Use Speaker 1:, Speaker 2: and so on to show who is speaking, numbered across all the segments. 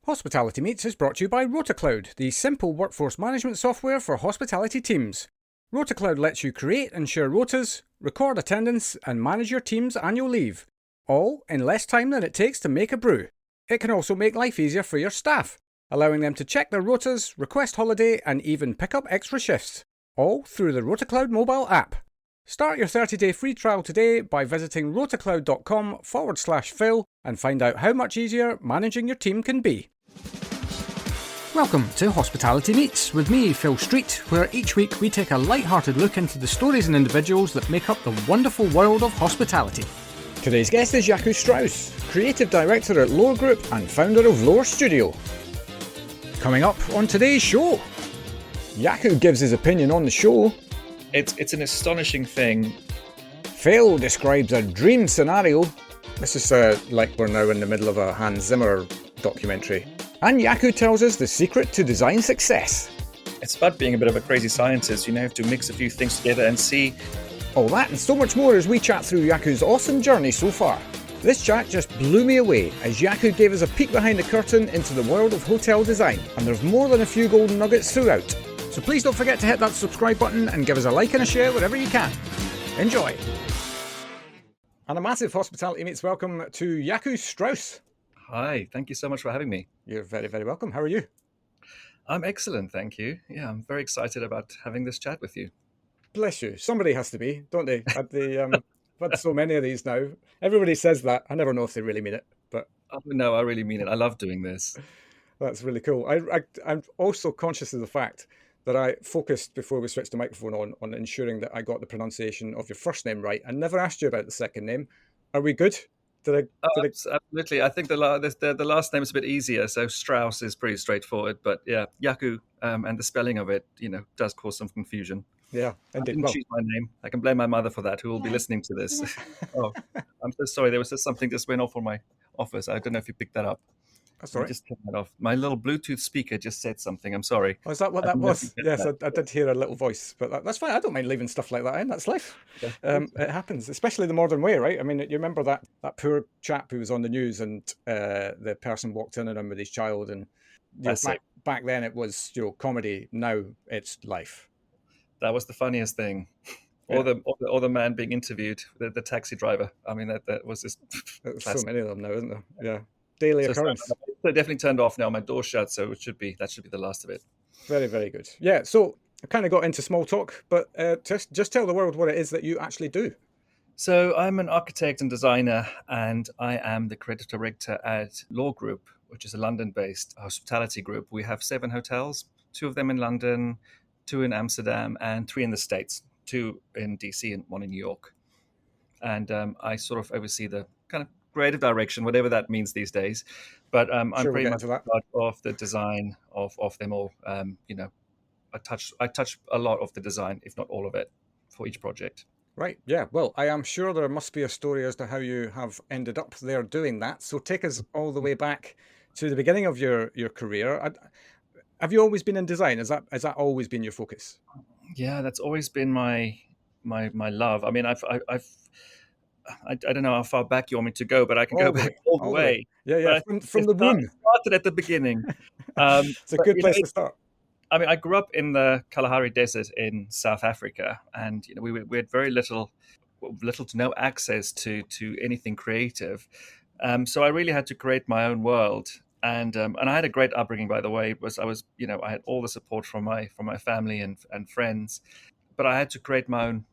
Speaker 1: Hospitality Meets is brought to you by RotaCloud, the simple workforce management software for hospitality teams. RotaCloud lets you create and share rotas, record attendance, and manage your team's annual leave, all in less time than it takes to make a brew. It can also make life easier for your staff, allowing them to check their rotas, request holiday, and even pick up extra shifts, all through the RotaCloud mobile app. Start your 30-day free trial today by visiting rotacloud.com/Phil and find out how much easier managing your team can be. Welcome to Hospitality Meets with me, Phil Street, where each week we take a light-hearted look into the stories and individuals that make up the wonderful world of hospitality. Today's guest is Jacu Strauss, Creative Director at Lore Group and founder of Lore Studio. Coming up on today's show, Jacu gives his opinion on the show.
Speaker 2: It's an astonishing thing.
Speaker 1: Phil describes a dream scenario. This is like we're now in the middle of a Hans Zimmer documentary. And Jacu tells us the secret to design success.
Speaker 2: It's about being a bit of a crazy scientist. You have to mix a few things together and see.
Speaker 1: All that and so much more as we chat through Jacu's awesome journey so far. This chat just blew me away as Jacu gave us a peek behind the curtain into the world of hotel design. And there's more than a few golden nuggets throughout. So please don't forget to hit that subscribe button and give us a like and a share wherever you can. Enjoy. And a massive Hospitality Meets welcome to Jacu Strauss.
Speaker 2: Hi, thank you so much for having me.
Speaker 1: You're very, very welcome. How are you?
Speaker 2: I'm excellent, thank you. Yeah, I'm very excited about having this chat with you.
Speaker 1: Bless you. Somebody has to be, don't they? I've had so many of these now. Everybody says that. I never know if they really mean it, but
Speaker 2: No, I really mean it. I love doing this.
Speaker 1: That's really cool. I'm also conscious of the fact that I focused before we switched the microphone on ensuring that I got the pronunciation of your first name right and never asked you about the second name. Are we good?
Speaker 2: Absolutely. I think the last name is a bit easier, so Strauss is pretty straightforward. But yeah, Jacu and the spelling of it, does cause some confusion.
Speaker 1: Yeah, indeed.
Speaker 2: I didn't choose my name. I can blame my mother for that, who will be listening to this. Oh, I'm so sorry. There was just something just went off on my office. I don't know if you picked that up.
Speaker 1: That's all right.
Speaker 2: Just turn that off. My little Bluetooth speaker just said something. I'm sorry.
Speaker 1: Oh, is that what that was? Yes, I did hear a little voice, but that's fine. I don't mind leaving stuff like that in. That's life. Yeah. It happens, especially the modern way, right? I mean, you remember that poor chap who was on the news and the person walked in on him with his child, and back then it was comedy. Now it's life.
Speaker 2: That was the funniest thing.
Speaker 1: Yeah.
Speaker 2: Or the man being interviewed, the taxi driver. I mean, that was just
Speaker 1: There's so many of them now, isn't there? Yeah. Daily occurrence.
Speaker 2: They're definitely turned off now. My door's shut, so that should be the last of it.
Speaker 1: Very, very good. Yeah, so I kind of got into small talk, but just tell the world what it is that you actually do.
Speaker 2: So I'm an architect and designer, and I am the creative director at Lore Group, which is a London-based hospitality group. We have 7 hotels, 2 of them in London, 2 in Amsterdam, and 3 in the States, 2 in DC and 1 in New York. And I sort of oversee the kind of creative direction, whatever that means these days. But I'm pretty much part of the design of them all. I touch a lot of the design, if not all of it, for each project.
Speaker 1: Right. Yeah. Well, I am sure there must be a story as to how you have ended up there doing that. So take us all the way back to the beginning of your career. Have you always been in design? Has that always been your focus?
Speaker 2: Yeah, that's always been my love. I mean, I don't know how far back you want me to go, but I can go back all the way.
Speaker 1: Yeah, from the womb.
Speaker 2: Started at the beginning.
Speaker 1: It's a good place to start.
Speaker 2: I mean, I grew up in the Kalahari Desert in South Africa, and we had very little to no access to anything creative. So I really had to create my own world, and I had a great upbringing, by the way. I had all the support from my family and friends, but I had to create my own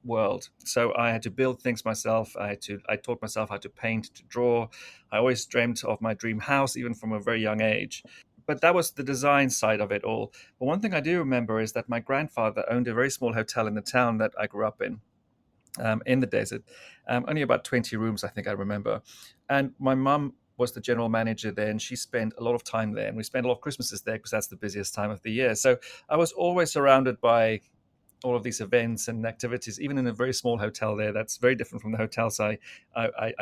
Speaker 2: world. So I had to build things myself. I taught myself how to paint, to draw. I always dreamt of my dream house, even from a very young age. But that was the design side of it all. But one thing I do remember is that my grandfather owned a very small hotel in the town that I grew up in the desert. Only about 20 rooms, I think I remember. And my mum was the general manager there, and she spent a lot of time there. And we spent a lot of Christmases there because that's the busiest time of the year. So I was always surrounded by all of these events and activities, even in a very small hotel there. That's very different from the hotels I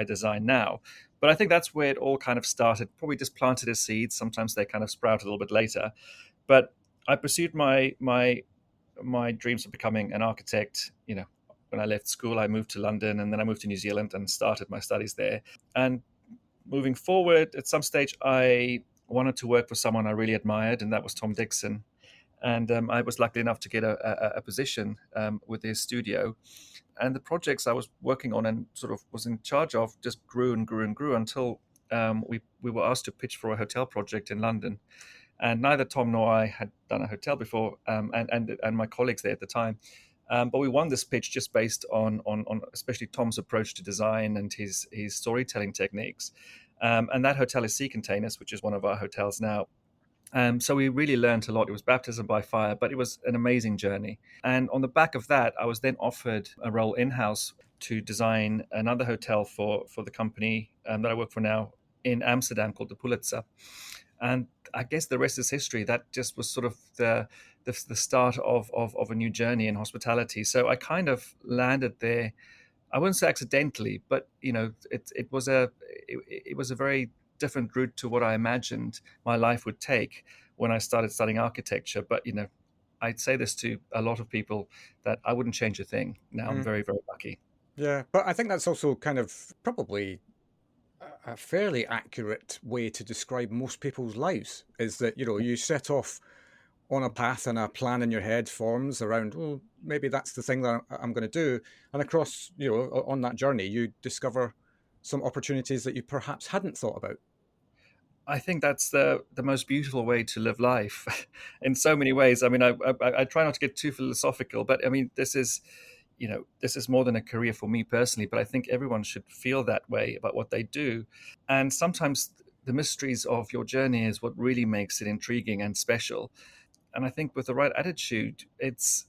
Speaker 2: design now. But I think that's where it all kind of started. Probably just planted as seeds. Sometimes they kind of sprout a little bit later. But I pursued my dreams of becoming an architect. When I left school, I moved to London, and then I moved to New Zealand and started my studies there. And moving forward, at some stage, I wanted to work for someone I really admired, and that was Tom Dixon. And I was lucky enough to get a position with his studio. And the projects I was working on and sort of was in charge of just grew and grew and grew until we were asked to pitch for a hotel project in London. And neither Tom nor I had done a hotel before, and my colleagues there at the time. But we won this pitch just based on especially Tom's approach to design and his storytelling techniques. And that hotel is Sea Containers, which is one of our hotels now. So we really learned a lot. It was baptism by fire, but it was an amazing journey. And on the back of that, I was then offered a role in-house to design another hotel for the company that I work for now in Amsterdam called the Pulitzer. And I guess the rest is history. That just was sort of the start of a new journey in hospitality. So I kind of landed there. I wouldn't say accidentally, but it was a very different route to what I imagined my life would take when I started studying architecture. But I'd say this to a lot of people that I wouldn't change a thing. Now I'm
Speaker 1: Mm.
Speaker 2: very, very lucky.
Speaker 1: Yeah, but I think that's also kind of probably a fairly accurate way to describe most people's lives is that, you set off on a path and a plan in your head forms around, well, maybe that's the thing that I'm going to do. And across, on that journey, you discover some opportunities that you perhaps hadn't thought about.
Speaker 2: I think that's the most beautiful way to live life in so many ways. I mean, I try not to get too philosophical, but I mean, this is more than a career for me personally, but I think everyone should feel that way about what they do. And sometimes the mysteries of your journey is what really makes it intriguing and special. And I think with the right attitude, it's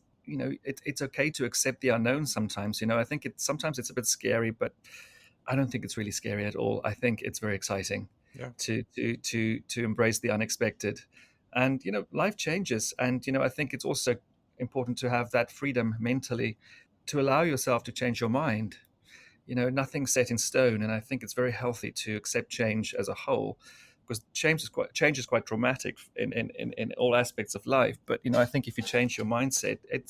Speaker 2: okay to accept the unknown sometimes. I think sometimes it's a bit scary, but I don't think it's really scary at all. I think it's very exciting
Speaker 1: Yeah.
Speaker 2: to embrace the unexpected. And life changes, and I think it's also important to have that freedom mentally to allow yourself to change your mind. Nothing's set in stone, and I think it's very healthy to accept change as a whole, because change is quite traumatic in all aspects of life. But I think if you change your mindset, it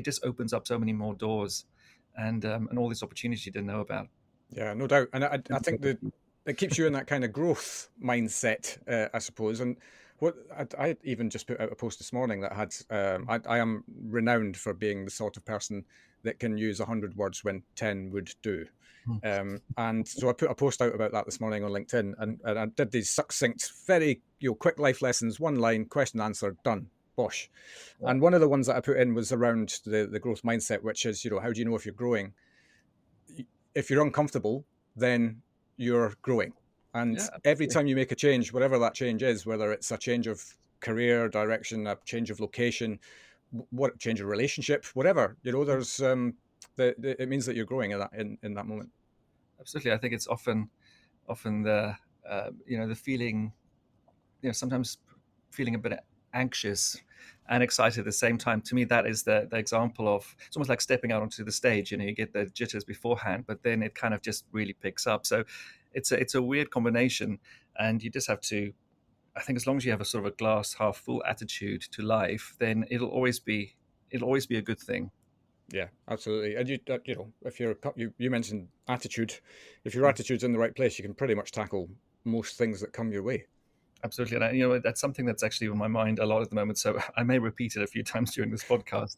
Speaker 2: just opens up so many more doors, and all this opportunity you didn't know about.
Speaker 1: Yeah, no doubt. And I think that it keeps you in that kind of growth mindset, I suppose. And what I even just put out a post this morning that had, I am renowned for being the sort of person that can use 100 words when 10 would do.
Speaker 2: Hmm.
Speaker 1: And so I put a post out about that this morning on LinkedIn, and I did these succinct, very quick life lessons, one line, question, answer, done, bosh.
Speaker 2: Yeah,
Speaker 1: And one of the ones that I put in was around the growth mindset, which is, how do you know if you're growing? If you're uncomfortable, then you're growing. And
Speaker 2: yeah,
Speaker 1: every
Speaker 2: absolutely.
Speaker 1: time you make a change, whatever that change is, whether it's a change of career direction, a change of location, what change of relationship, whatever, there's it means that you're growing in that moment.
Speaker 2: Absolutely. I think it's often the feeling, sometimes feeling a bit anxious and excited at the same time. To me, that is the example of, it's almost like stepping out onto the stage. You get the jitters beforehand, but then it kind of just really picks up. So it's a weird combination, and you just have to, I think, as long as you have a sort of a glass half full attitude to life, then it'll always be a good thing.
Speaker 1: Yeah, absolutely. And if you mentioned attitude, if your
Speaker 2: Mm.
Speaker 1: attitude's in the right place, you can pretty much tackle most things that come your way.
Speaker 2: Absolutely. And that's something that's actually on my mind a lot at the moment. So I may repeat it a few times during this podcast.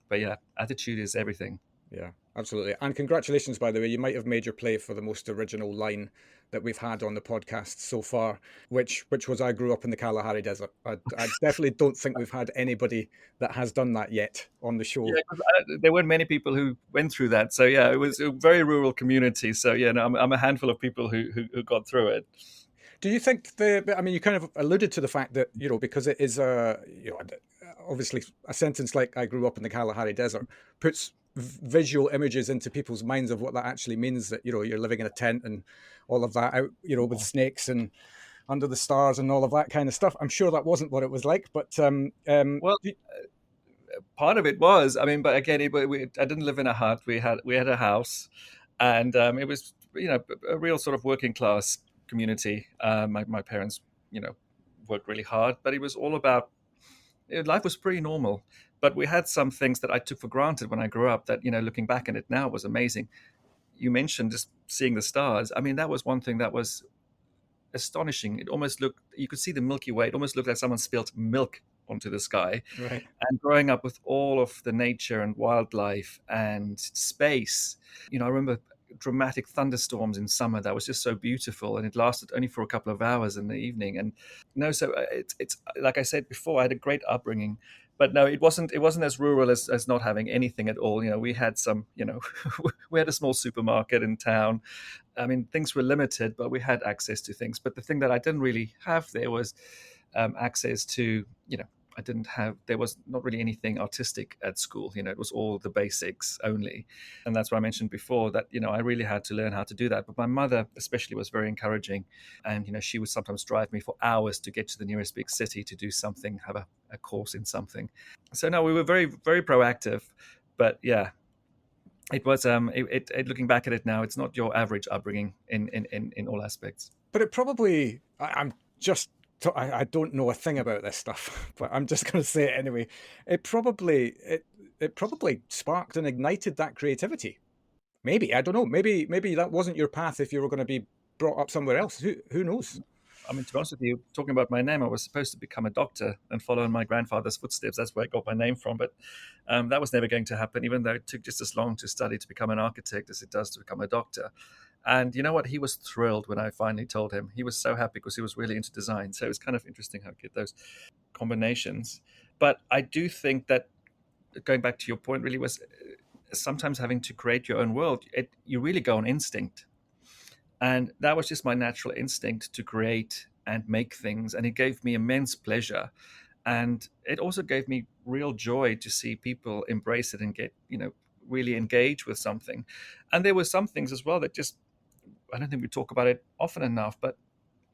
Speaker 2: But yeah, attitude is everything.
Speaker 1: Yeah, absolutely. And congratulations, by the way. You might have made your play for the most original line that we've had on the podcast so far, which was "I grew up in the Kalahari Desert." I definitely don't think we've had anybody that has done that yet on the show.
Speaker 2: Yeah, 'cause there weren't many people who went through that. So yeah, it was a very rural community. So yeah, no, I'm a handful of people who got through it.
Speaker 1: Do you think I mean, you kind of alluded to the fact that, because it is obviously a sentence like "I grew up in the Kalahari Desert" puts visual images into people's minds of what that actually means, that, you're living in a tent and all of that out, with snakes and under the stars and all of that kind of stuff. I'm sure that wasn't what it was like, but
Speaker 2: Well, part of it was, I mean, but again, I didn't live in a hut. We had a house, and it was a real sort of working class community. My parents worked really hard, but it was all about, life was pretty normal. But we had some things that I took for granted when I grew up that looking back at it now was amazing. You mentioned just seeing the stars. I mean, that was one thing that was astonishing. It almost looked, you could see the Milky Way. It almost looked like someone spilled milk onto the sky.
Speaker 1: Right.
Speaker 2: And growing up with all of the nature and wildlife and space, I remember dramatic thunderstorms in summer that was just so beautiful, and it lasted only for a couple of hours in the evening. And no, so it's like I said before, I had a great upbringing, but no, it wasn't as rural as not having anything at all. We had some, we had a small supermarket in town. I mean, things were limited, but we had access to things. But the thing that I didn't really have there was access to, I didn't have, there was not really anything artistic at school. It was all the basics only. And that's what I mentioned before, that, I really had to learn how to do that. But my mother especially was very encouraging. And, she would sometimes drive me for hours to get to the nearest big city to do something, have a course in something. So no, we were very, very proactive. But yeah, it was, looking back at it now, it's not your average upbringing in all aspects.
Speaker 1: But it probably, I'm just, I don't know a thing about this stuff, but I'm just going to say it anyway. It probably sparked and ignited that creativity. Maybe, I don't know. Maybe that wasn't your path if you were going to be brought up somewhere else. Who knows?
Speaker 2: I mean, to be honest with you, talking about my name, I was supposed to become a doctor and follow in my grandfather's footsteps. That's where I got my name from. But that was never going to happen, even though it took just as long to study to become an architect as it does to become a doctor. And you know what? He was thrilled when I finally told him. He was so happy because he was really into design. So it was kind of interesting how to get those combinations. But I do think that, going back to your point, really was sometimes having to create your own world. You really go on instinct. And that was just my natural instinct to create and make things. And it gave me immense pleasure. And it also gave me real joy to see people embrace it and get, really engage with something. And there were some things as well that just, I don't think we talk about it often enough, but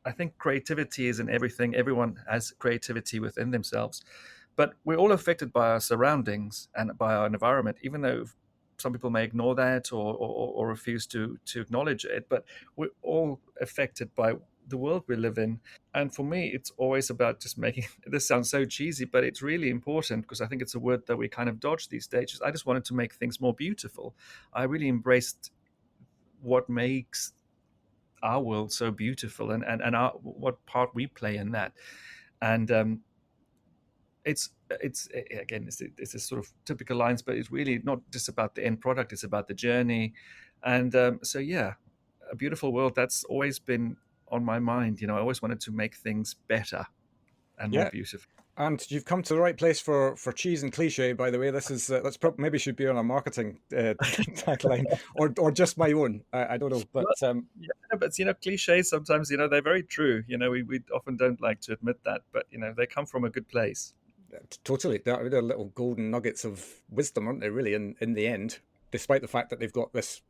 Speaker 2: I think creativity is in everything. Everyone has creativity within themselves. But we're all affected by our surroundings and by our environment, even though some people may ignore that or refuse to acknowledge it. But we're all affected by the world we live in. And for me, it's always about just making, this sounds so cheesy, but it's really important because I think it's a word that we kind of dodge these days. I just wanted to make things more beautiful. I really embraced what makes our world so beautiful and what part we play in that. And it's again, it's a sort of typical lines, but it's really not just about the end product, it's about the journey. And so yeah, a beautiful world, that's always been on my mind. I always wanted to make things better and more
Speaker 1: Yeah.
Speaker 2: beautiful.
Speaker 1: And you've come to the right place for cheese and cliche. By the way, this is maybe should be on a marketing tagline or just my own. I don't know, but
Speaker 2: Yeah, but cliches sometimes, they're very true. We often don't like to admit that, but they come from a good place.
Speaker 1: totally, they're little golden nuggets of wisdom, aren't they? Really, in the end, despite the fact that they've got this,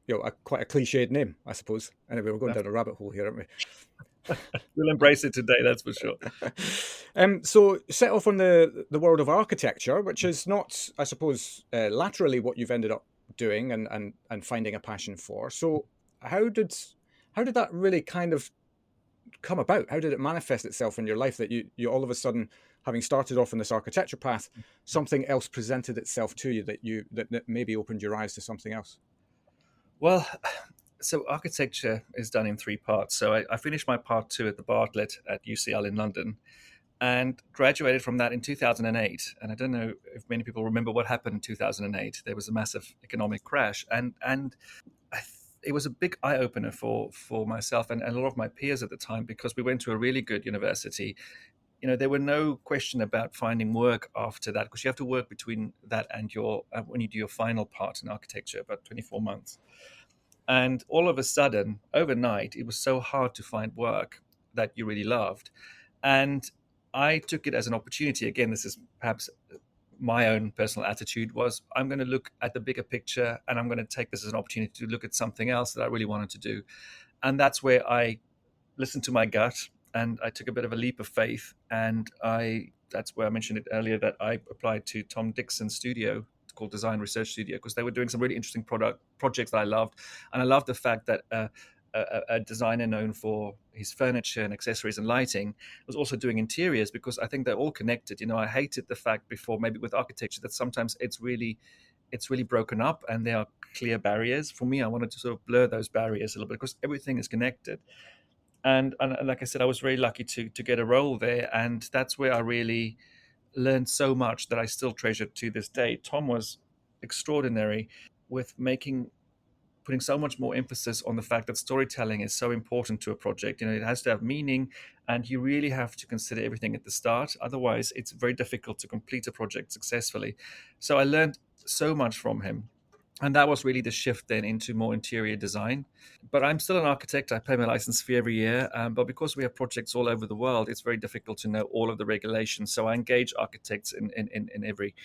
Speaker 1: quite a cliched name, I suppose. Anyway, we're going down a rabbit hole here, aren't we?
Speaker 2: We'll embrace it today, that's for sure.
Speaker 1: So set off on the world of architecture, which is not, I suppose, laterally what you've ended up doing and finding a passion for. So how did that really kind of come about? How did it manifest itself in your life that you all of a sudden, having started off on this architecture path, something else presented itself to you that maybe opened your eyes to something else?
Speaker 2: Well, so architecture is done in three parts. So I finished my part 2 at the Bartlett at UCL in London and graduated from that in 2008. And I don't know if many people remember what happened in 2008. There was a massive economic crash, and it was a big eye opener for myself and a lot of my peers at the time, because we went to a really good university. There were no question about finding work after that, because you have to work between that and your when you do your final part in architecture, about 24 months. And all of a sudden, overnight, it was so hard to find work that you really loved. And I took it as an opportunity. Again, this is perhaps my own personal attitude, was I'm going to look at the bigger picture, and I'm going to take this as an opportunity to look at something else that I really wanted to do. And that's where I listened to my gut, and I took a bit of a leap of faith. And that's where I mentioned it earlier, that I applied to Tom Dixon's studio called Design Research Studio, because they were doing some really interesting projects that I loved. And I loved the fact that a designer known for his furniture and accessories and lighting was also doing interiors, because I think they're all connected. I hated the fact before, maybe with architecture, that sometimes it's really it's really broken up and there are clear barriers. For me, I wanted to sort of blur those barriers a little bit because everything is connected. And like I said, I was very lucky to get a role there, and that's where I really learned so much that I still treasure to this day. Tom was extraordinary with putting so much more emphasis on the fact that storytelling is so important to a project. It has to have meaning, and you really have to consider everything at the start. Otherwise, it's very difficult to complete a project successfully. So I learned so much from him. And that was really the shift then into more interior design. But I'm still an architect. I pay my license fee every year. But because we have projects all over the world, it's very difficult to know all of the regulations. So I engage architects in every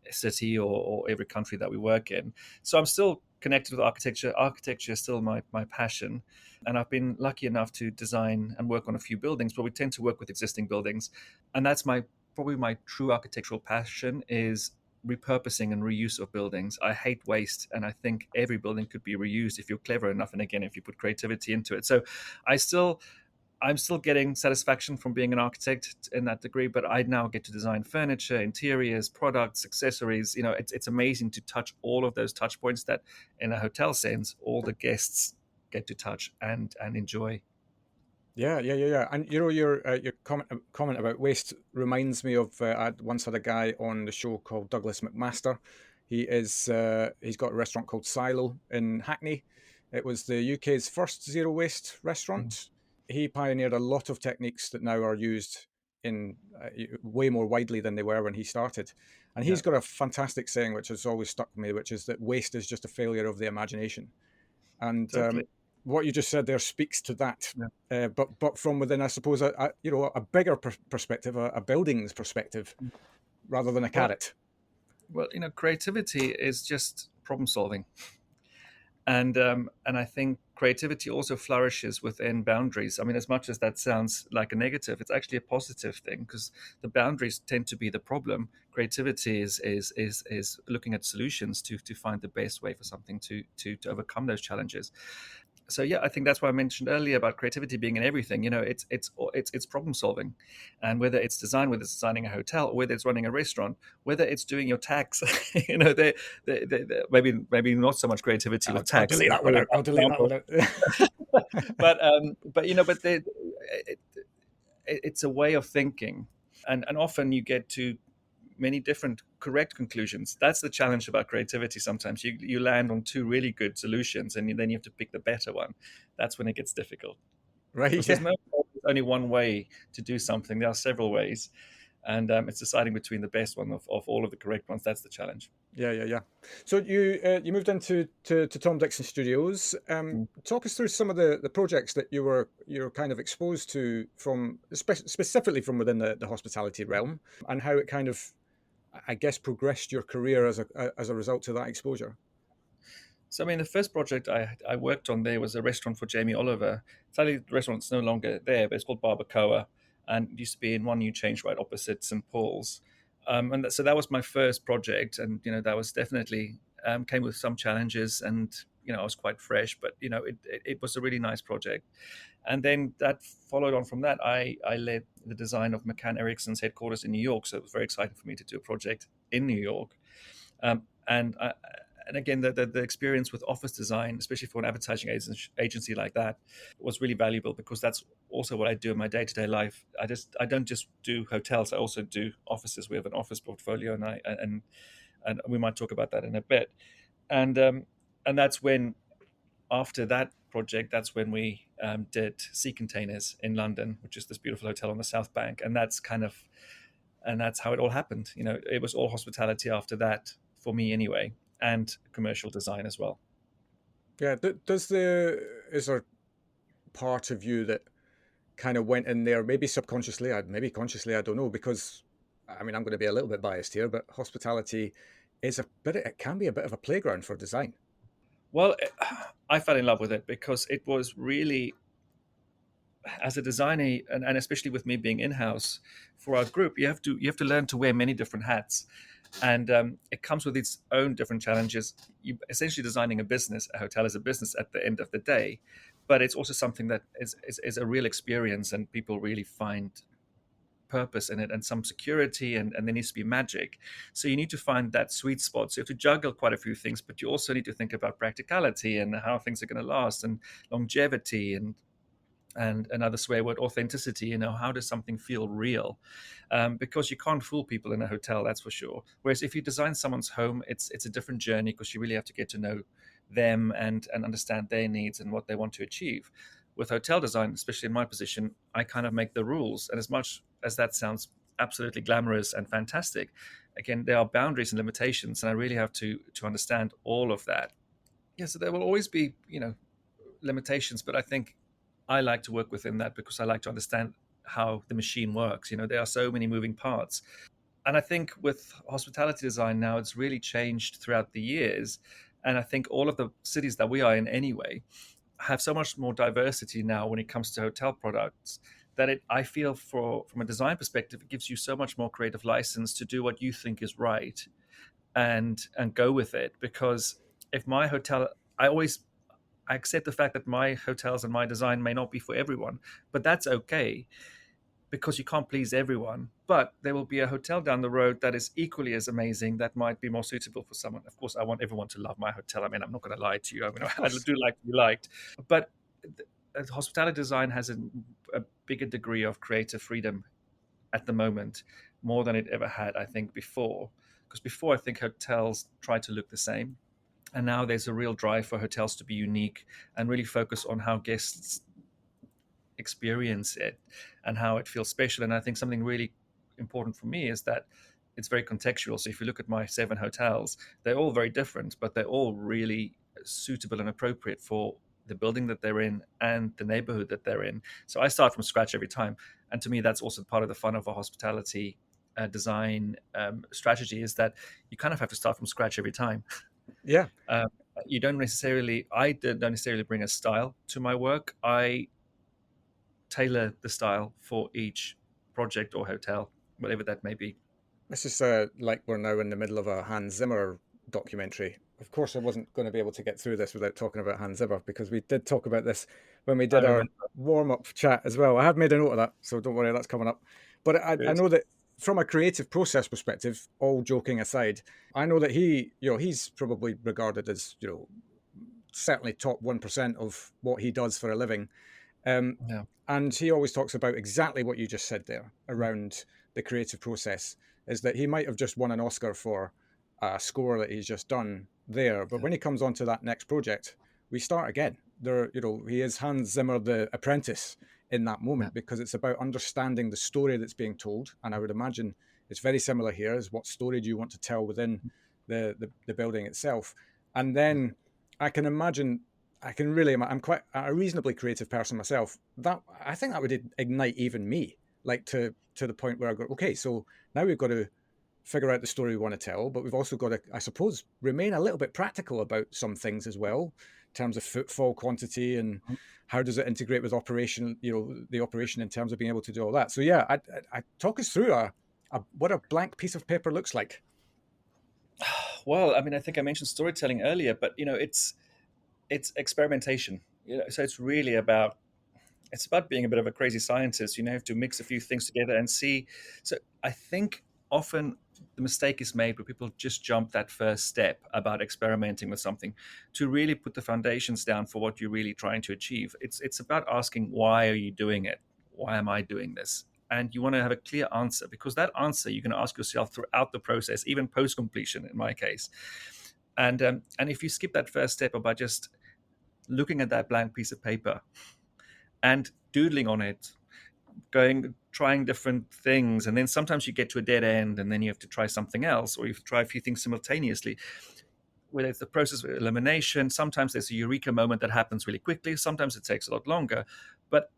Speaker 2: city or every country that we work in. So I'm still connected with architecture. Architecture is still my passion. And I've been lucky enough to design and work on a few buildings, but we tend to work with existing buildings. And that's probably my true architectural passion is repurposing and reuse of buildings. I hate waste, and I think every building could be reused if you're clever enough, and again, if you put creativity into it. So I still I'm still getting satisfaction from being an architect in that degree, but I now get to design furniture, interiors, products, accessories. It's amazing to touch all of those touch points that, in a hotel sense, all the guests get to touch and enjoy.
Speaker 1: Yeah. And your comment about waste reminds me of I once had a guy on the show called Douglas McMaster. He's got a restaurant called Silo in Hackney. It was the UK's first zero waste restaurant. He pioneered a lot of techniques that now are used in way more widely than they were when he started. And he's
Speaker 2: Yeah,
Speaker 1: got a fantastic saying which has always stuck with me, which is that waste is just a failure of the imagination. And
Speaker 2: totally.
Speaker 1: what you just said there speaks to that,
Speaker 2: Yeah.
Speaker 1: but from within, I suppose, a bigger perspective, a building's perspective, rather than a
Speaker 2: Well,
Speaker 1: carrot.
Speaker 2: creativity is just problem solving. And I think creativity also flourishes within boundaries. I mean, as much as that sounds like a negative, it's actually a positive thing because the boundaries tend to be the problem. Creativity is looking at solutions to find the best way for something to overcome those challenges. So yeah, I think that's why I mentioned earlier about creativity being in everything. It's problem solving, and whether it's design, whether it's designing a hotel, or whether it's running a restaurant, whether it's doing your tax, maybe not so much creativity with
Speaker 1: I'll
Speaker 2: tax,
Speaker 1: delete that one out. I'll delete that
Speaker 2: example.
Speaker 1: one out.
Speaker 2: It's a way of thinking, and often you get to many different correct conclusions. That's the challenge about creativity. Sometimes you land on two really good solutions, and then you have to pick the better one. That's when it gets difficult because
Speaker 1: Right?
Speaker 2: there's
Speaker 1: Yeah.
Speaker 2: no there's only one way to do something. There are several ways, and it's deciding between the best one of all of the correct ones. That's the challenge.
Speaker 1: Yeah. So you moved into to Tom Dixon Studios. Talk us through some of the projects that you're kind of exposed to from specifically from within the hospitality realm, and how it kind of, I guess, progressed your career as a result of that exposure.
Speaker 2: So, I mean, the first project I worked on there was a restaurant for Jamie Oliver. Sadly, the restaurant's no longer there, but it's called Barbacoa, and it used to be in One New Change right opposite St. Paul's. So that was my first project, and that was definitely came with some challenges, and I was quite fresh, but it was a really nice project. And then that followed on from that, I led the design of McCann Erickson's headquarters in New York, so it was very exciting for me to do a project in New York. And and again, the experience with office design, especially for an advertising agency like that, was really valuable because that's also what I do in my day-to-day life. I don't just do hotels; I also do offices. We have an office portfolio, and we might talk about that in a bit. And and that's when, after that project, that's when we did Sea Containers in London, which is this beautiful hotel on the South Bank, and that's how it all happened. It was all hospitality after that for me anyway, and commercial design as well.
Speaker 1: Yeah. Is there part of you that kind of went in there, maybe subconsciously, maybe consciously, I don't know, because I mean, I'm going to be a little bit biased here, but hospitality it can be a bit of a playground for design.
Speaker 2: Well, I fell in love with it because it was really, as a designer, and especially with me being in-house for our group, you have to learn to wear many different hats, and it comes with its own different challenges. You essentially designing a business. A hotel is a business at the end of the day, but it's also something that is a real experience, and people really find purpose in it and some security, and there needs to be magic. So you need to find that sweet spot. So you have to juggle quite a few things, but you also need to think about practicality and how things are going to last, and longevity, and another swear word, authenticity. How does something feel real? Because you can't fool people in a hotel, that's for sure. Whereas if you design someone's home, it's a different journey, because you really have to get to know them and understand their needs and what they want to achieve. With hotel design, especially in my position, I kind of make the rules. And as much as that sounds absolutely glamorous and fantastic, again, there are boundaries and limitations, and I really have to understand all of that. Yeah, so there will always be, limitations, but I think I like to work within that because I like to understand how the machine works. There are so many moving parts. And I think with hospitality design now, it's really changed throughout the years. And I think all of the cities that we are in anyway have so much more diversity now when it comes to hotel products, that I feel, from a design perspective, it gives you so much more creative license to do what you think is right, and go with it. Because if my hotel, I accept the fact that my hotels and my design may not be for everyone, but that's okay, because you can't please everyone. But there will be a hotel down the road that is equally as amazing, that might be more suitable for someone. Of course, I want everyone to love my hotel. I mean, I'm not going to lie to you. I mean,
Speaker 1: Of
Speaker 2: I
Speaker 1: course.
Speaker 2: do like to be liked, but hospitality design has a bigger degree of creative freedom at the moment, more than it ever had, I think, before. Because before, I think hotels tried to look the same, and now there's a real drive for hotels to be unique and really focus on how guests experience it and how it feels special. And I think something really important for me is that it's very contextual. So if you look at my 7 hotels, they're all very different, but they're all really suitable and appropriate for the building that they're in and the neighborhood that they're in. So I start from scratch every time. And to me, that's also part of the fun of a hospitality design strategy, is that you kind of have to start from scratch every time.
Speaker 1: Yeah.
Speaker 2: Um, I don't necessarily bring a style to my work. I tailor the style for each project or hotel, whatever that may be.
Speaker 1: This is like we're now in the middle of a Hans Zimmer documentary. Of course, I wasn't going to be able to get through this without talking about Hans Zimmer, because we did talk about this when we
Speaker 2: I
Speaker 1: did our
Speaker 2: remember.
Speaker 1: warm-up chat as well. I have made a note of that, so don't worry, that's coming up. But I
Speaker 2: Good.
Speaker 1: know that from a creative process perspective, all joking aside, I know that he's probably regarded as, certainly top 1% of what he does for a living. Um,
Speaker 2: Yeah.
Speaker 1: and he always talks about exactly what you just said there around the creative process, is that he might have just won an Oscar for a score that he's just done there. But
Speaker 2: Yeah.
Speaker 1: when he comes on to that next project, we start again. He is Hans Zimmer, the apprentice in that
Speaker 2: Yeah.
Speaker 1: moment, because it's about understanding the story that's being told. And I would imagine it's very similar here, is what story do you want to tell within the building itself. And then I can imagine I'm quite a reasonably creative person myself. That I think that would ignite even me, like to the point where I go, okay, so now we've got to figure out the story we want to tell, but we've also got to, I suppose, remain a little bit practical about some things as well, in terms of footfall quantity and how does it integrate with operation, the operation in terms of being able to do all that. So yeah, I talk us through what a blank piece of paper looks like.
Speaker 2: Well, I mean, I think I mentioned storytelling earlier, but it's experimentation. So it's about being a bit of a crazy scientist. You have to mix a few things together and see. So I think often the mistake is made where people just jump that first step about experimenting with something, to really put the foundations down for what you're really trying to achieve. It's about asking, why are you doing it? Why am I doing this? And you want to have a clear answer, because that answer you're going to ask yourself throughout the process, even post completion in my case. And if you skip that first step by just looking at that blank piece of paper and doodling on it, trying different things, and then sometimes you get to a dead end, and then you have to try something else, or you have to try a few things simultaneously. Whether it's the process of elimination, sometimes there's a eureka moment that happens really quickly, sometimes it takes a lot longer, but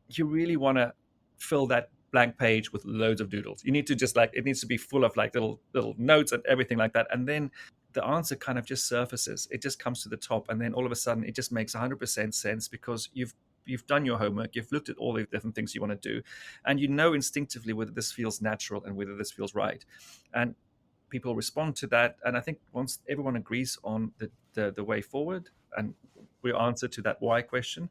Speaker 2: you really want to fill that blank page with loads of doodles. You need to just, like, it needs to be full of like little notes and everything like that, and then the answer kind of just surfaces. It just comes to the top, and then all of a sudden it just makes 100% sense, because you've done your homework, you've looked at all the different things you want to do, and you know instinctively whether this feels natural and whether this feels right. And people respond to that. And I think once everyone agrees on the way forward, and we answer to that why question,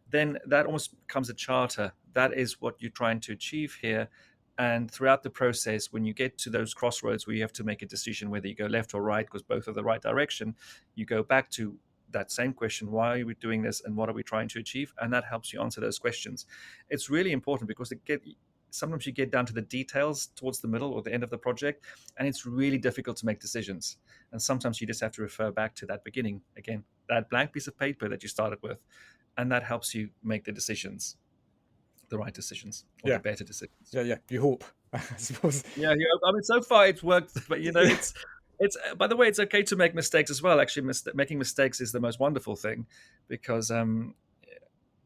Speaker 2: then that almost becomes a charter. That is what you're trying to achieve here. And throughout the process, when you get to those crossroads where you have to make a decision whether you go left or right, because both are the right direction, you go back to that same question: why are we doing this, and what are we trying to achieve? And that helps you answer those questions. It's really important because sometimes you get down to the details towards the middle or the end of the project, and it's really difficult to make decisions. And sometimes you just have to refer back to that beginning again, that blank piece of paper that you started with, and that helps you make the decisions, the right decisions, or the better decisions.
Speaker 1: Yeah. You hope, I suppose.
Speaker 2: Yeah. I mean, so far it's worked, but it's. By the way, it's okay to make mistakes as well. Actually, making mistakes is the most wonderful thing, because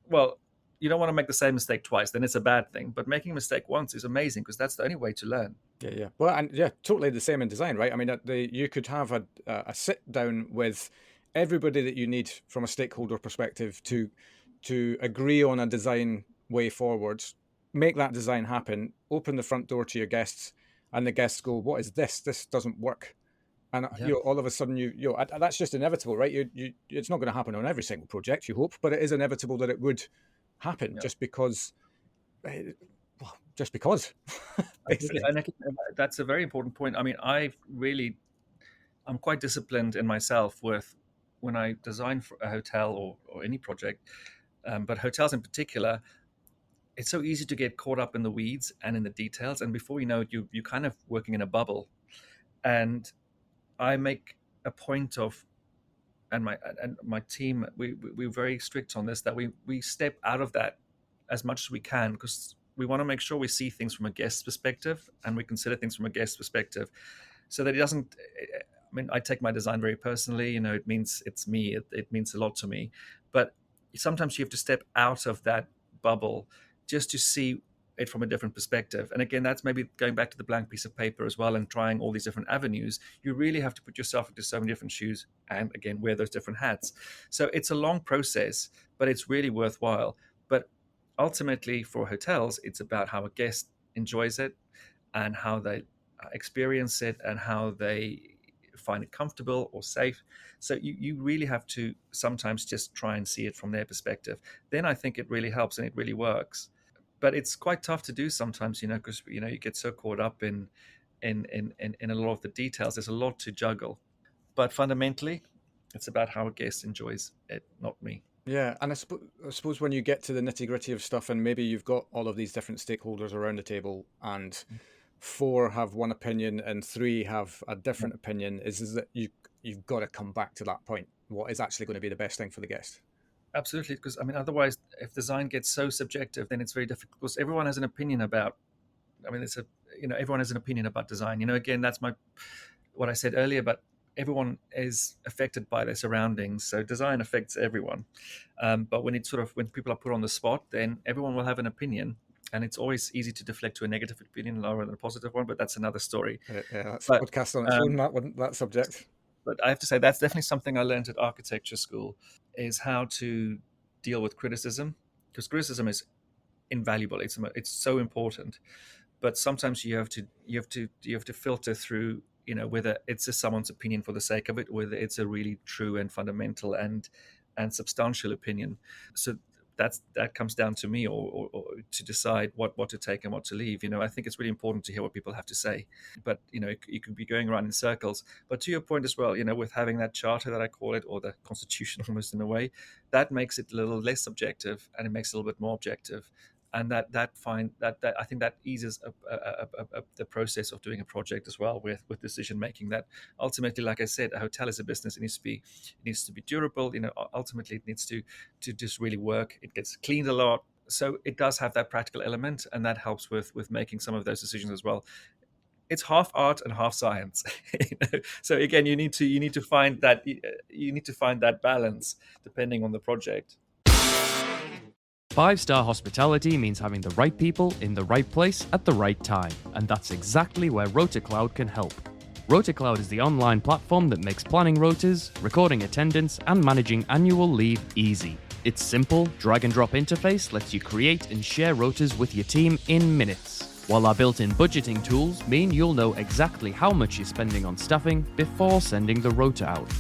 Speaker 2: well, you don't want to make the same mistake twice. Then it's a bad thing. But making a mistake once is amazing, because that's the only way to learn.
Speaker 1: Yeah. Well, and totally the same in design, right? I mean, you could have a sit down with everybody that you need from a stakeholder perspective to agree on a design way forward, make that design happen, open the front door to your guests, and the guests go, "What is this? This doesn't work." And all of a sudden, that's just inevitable, right? It's not going to happen on every single project, you hope, but it is inevitable that it would happen just because. Just because.
Speaker 2: Basically. And that's a very important point. I mean, I'm quite disciplined in myself with when I design for a hotel or any project, but hotels in particular. It's so easy to get caught up in the weeds and in the details, and before you know it, you're kind of working in a bubble. And I make a point of, and my team, we're very strict on this, that we step out of that as much as we can, because we want to make sure we see things from a guest's perspective, and we consider things from a guest's perspective, so that it doesn't. I mean, I take my design very personally. It means it's me. It means a lot to me. But sometimes you have to step out of that bubble just to see it from a different perspective. And again, that's maybe going back to the blank piece of paper as well, and trying all these different avenues. You really have to put yourself into so many different shoes, and again, wear those different hats. So it's a long process, but it's really worthwhile. But ultimately, for hotels, it's about how a guest enjoys it, and how they experience it, and how they find it comfortable or safe. So you really have to sometimes just try and see it from their perspective. Then I think it really helps and it really works. But it's quite tough to do sometimes, because you get so caught up in a lot of the details. There's a lot to juggle. But fundamentally, it's about how a guest enjoys it, not me.
Speaker 1: Yeah, and I suppose when you get to the nitty-gritty of stuff, and maybe you've got all of these different stakeholders around the table, and 4 have one opinion and 3 have a different opinion, is that you've got to come back to that point. What is actually going to be the best thing for the guest?
Speaker 2: Absolutely, because otherwise, if design gets so subjective, then it's very difficult, because everyone has an opinion about. Everyone has an opinion about design. Again, that's what I said earlier, but everyone is affected by their surroundings, so design affects everyone. But when people are put on the spot, then everyone will have an opinion, and it's always easy to deflect to a negative opinion rather than a positive one. But that's another story.
Speaker 1: Yeah, that's a podcast on its own. That subject.
Speaker 2: But I have to say that's definitely something I learned at architecture school, is how to deal with criticism, because criticism is invaluable. It's so important, but sometimes you have to filter through, whether it's just someone's opinion for the sake of it, or whether it's a really true and fundamental and substantial opinion. So that comes down to me, or to decide what to take and what to leave. I think it's really important to hear what people have to say, but you could be going around in circles. But to your point as well, with having that charter, that I call it, or the constitution almost in a way, that makes it a little less subjective, and it makes it a little bit more objective. And that I think that eases the process of doing a project as well, with decision making. That ultimately, like I said, a hotel is a business. It needs to be durable. Ultimately, it needs to just really work. It gets cleaned a lot, so it does have that practical element, and that helps with making some of those decisions as well. It's half art and half science. So again, you need to find that balance depending on the project.
Speaker 3: 5-star hospitality means having the right people in the right place at the right time, and that's exactly where RotaCloud can help. RotaCloud is the online platform that makes planning rotas, recording attendance, and managing annual leave easy. Its simple, drag-and-drop interface lets you create and share rotas with your team in minutes, while our built-in budgeting tools mean you'll know exactly how much you're spending on staffing before sending the rota out.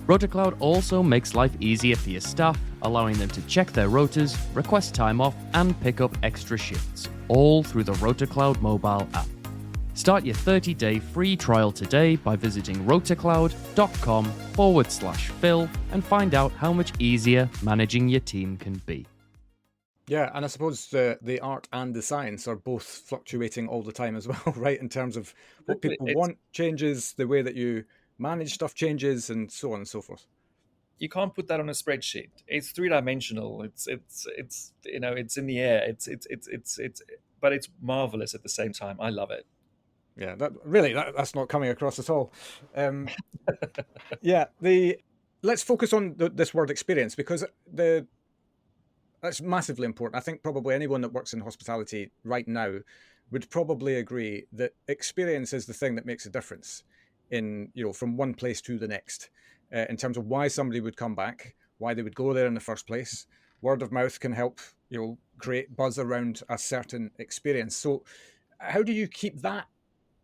Speaker 3: RotaCloud also makes life easier for your staff, allowing them to check their rotas, request time off, and pick up extra shifts, all through the RotaCloud mobile app. Start your 30-day free trial today by visiting rotacloud.com/Phil and find out how much easier managing your team can be.
Speaker 1: Yeah, and I suppose the art and the science are both fluctuating all the time as well, right? In terms of what people want changes, the way that you manage stuff changes, and so on and so forth.
Speaker 2: You can't put that on a spreadsheet. It's three-dimensional. It's it's in the air. But it's marvelous at the same time. I love it.
Speaker 1: Yeah, that's not coming across at all. Yeah, let's focus on this word experience, because that's massively important. I think probably anyone that works in hospitality right now would probably agree that experience is the thing that makes a difference in, from one place to the next, in terms of why somebody would come back, why they would go there in the first place. Word of mouth can help, create buzz around a certain experience. So how do you keep that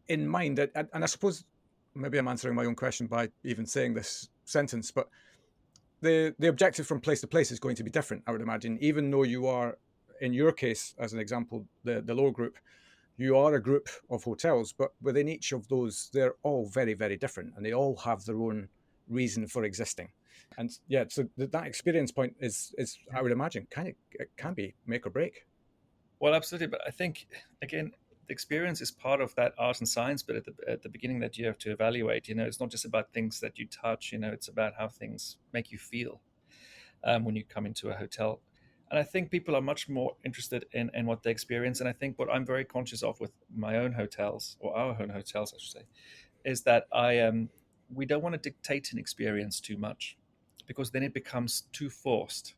Speaker 1: in mind? And I suppose maybe I'm answering my own question by even saying this sentence, but the objective from place to place is going to be different, I would imagine, even though you are, in your case, as an example, the lower group, you are a group of hotels, but within each of those, they're all very, very different, and they all have their own reason for existing. And yeah, so that experience point is I would imagine, it can be make or break.
Speaker 2: Well, absolutely. But I think, again, the experience is part of that art and science bit at the beginning that you have to evaluate. It's not just about things that you touch, it's about how things make you feel when you come into a hotel. And I think people are much more interested in what they experience. And I think what I'm very conscious of with my own hotels, or our own hotels, I should say, is that we don't want to dictate an experience too much, because then it becomes too forced.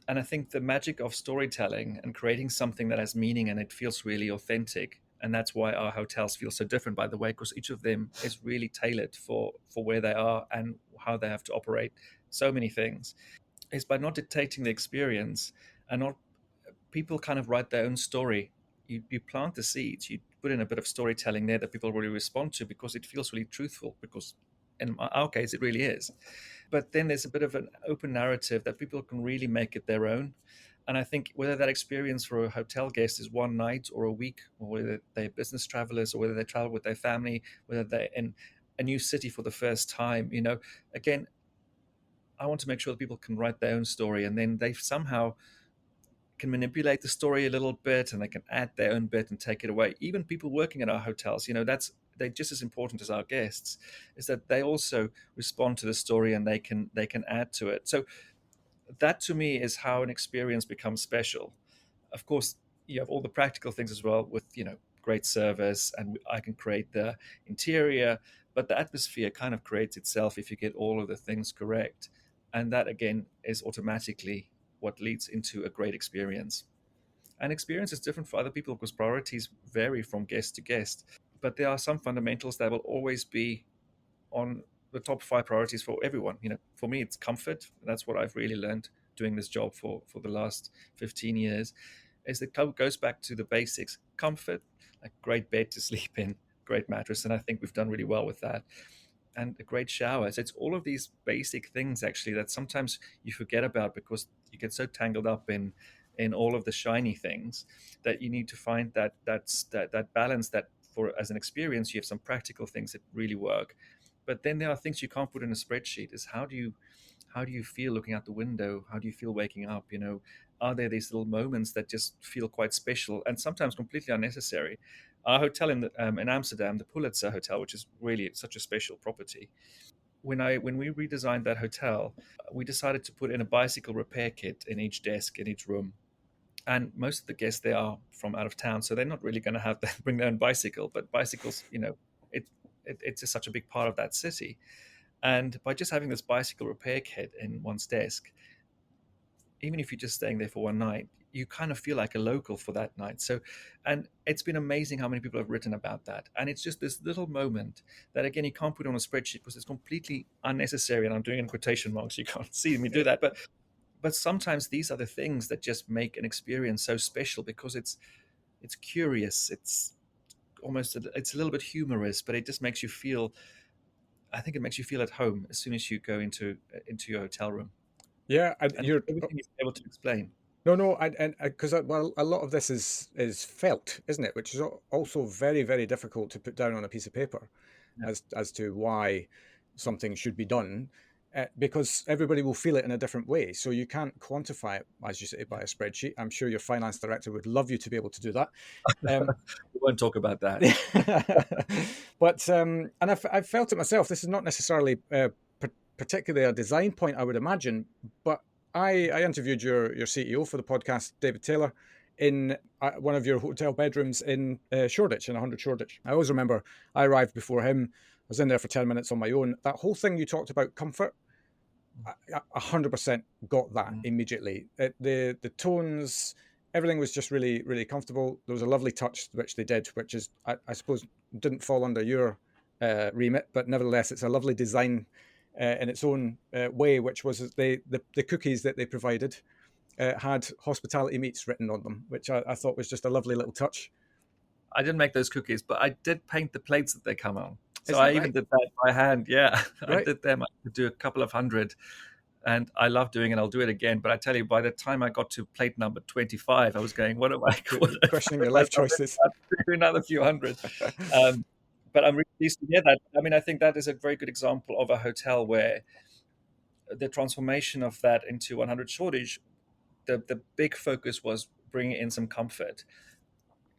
Speaker 2: And I think the magic of storytelling and creating something that has meaning and it feels really authentic, and that's why our hotels feel so different, by the way, because each of them is really tailored for where they are and how they have to operate so many things, is by not dictating the experience, and not people kind of write their own story. You plant the seeds, you put in a bit of storytelling there that people really respond to, because it feels really truthful, because in our case it really is. But then there's a bit of an open narrative that people can really make it their own. And I think whether that experience for a hotel guest is one night or a week, or whether they're business travelers, or whether they travel with their family, whether they're in a new city for the first time, again, I want to make sure that people can write their own story, and then they somehow can manipulate the story a little bit, and they can add their own bit and take it away. Even people working at our hotels, they're just as important as our guests, is that they also respond to the story, and they can add to it. So that to me is how an experience becomes special. Of course, you have all the practical things as well, with great service, and I can create the interior, but the atmosphere kind of creates itself if you get all of the things correct. And that again is automatically what leads into a great experience. And experience is different for other people, because priorities vary from guest to guest. But there are some fundamentals that will always be on the top 5 priorities for everyone. For me, it's comfort. That's what I've really learned doing this job for the last 15 years, is that goes back to the basics. Comfort, a great bed to sleep in, great mattress, and I think we've done really well with that. And a great shower. So it's all of these basic things actually that sometimes you forget about, because you get so tangled up in all of the shiny things, that you need to find that balance, that for as an experience you have some practical things that really work. But then there are things you can't put in a spreadsheet. Is how do you feel looking out the window? How do you feel waking up? Are there these little moments that just feel quite special and sometimes completely unnecessary? Our hotel in Amsterdam, the Pulitzer Hotel, which is really such a special property. When we redesigned that hotel, we decided to put in a bicycle repair kit in each desk in each room. And most of the guests there are from out of town, so they're not really going to have to bring their own bicycle. But bicycles, it's just such a big part of that city. And by just having this bicycle repair kit in one's desk, even if you're just staying there for one night, you kind of feel like a local for that night. So, and it's been amazing how many people have written about that. And it's just this little moment that, again, you can't put on a spreadsheet because it's completely unnecessary. And I'm doing in quotation marks, you can't see me do that. But sometimes these are the things that just make an experience so special, because it's curious. It's almost, it's a little bit humorous, but it just makes you feel I think it makes you feel at home as soon as you go into your hotel room,
Speaker 1: Yeah, and
Speaker 2: and
Speaker 1: you're
Speaker 2: everything is able to explain.
Speaker 1: no, and because well, a lot of this is felt, isn't it? Which is also very, very difficult to put down on a piece of paper,
Speaker 2: Yeah.
Speaker 1: as to why something should be done, because everybody will feel it in a different way. So you can't quantify it, as you say, by a spreadsheet. I'm sure your finance director would love you to be able to do that. Um,
Speaker 2: We won't talk about that.
Speaker 1: but and I've felt it myself. This is not necessarily particularly a design point, I would imagine, but I interviewed your CEO for the podcast, David Taylor, in one of your hotel bedrooms in Shoreditch, in 100 Shoreditch. I always remember I arrived before him. I was in there for 10 minutes on my own. That whole thing you talked about, comfort, 100% got that
Speaker 2: Mm.
Speaker 1: immediately. The tones, everything was just really, really comfortable. There was a lovely touch which they did, which is, I suppose, didn't fall under your remit, but nevertheless, it's a lovely design in its own way, which was the cookies that they provided had hospitality meats written on them, which I thought was just a lovely little touch.
Speaker 2: I didn't make those cookies, but I did paint the plates that they come on. So
Speaker 1: Is
Speaker 2: I
Speaker 1: that
Speaker 2: even
Speaker 1: right?
Speaker 2: did that by hand. Yeah, I
Speaker 1: Right.
Speaker 2: did them. I could do a couple of hundred, and I love doing it. I'll do it again. But I tell you, by the time I got to plate number 25, I was going, "What am I? What
Speaker 1: Questioning
Speaker 2: have
Speaker 1: your
Speaker 2: I
Speaker 1: life
Speaker 2: done?
Speaker 1: choices.
Speaker 2: I have to do another few hundred." Um, but I'm really pleased to hear that. I mean, I think that is a very good example of a hotel where the transformation of that into 100 Shoreditch, the big focus was bringing in some comfort.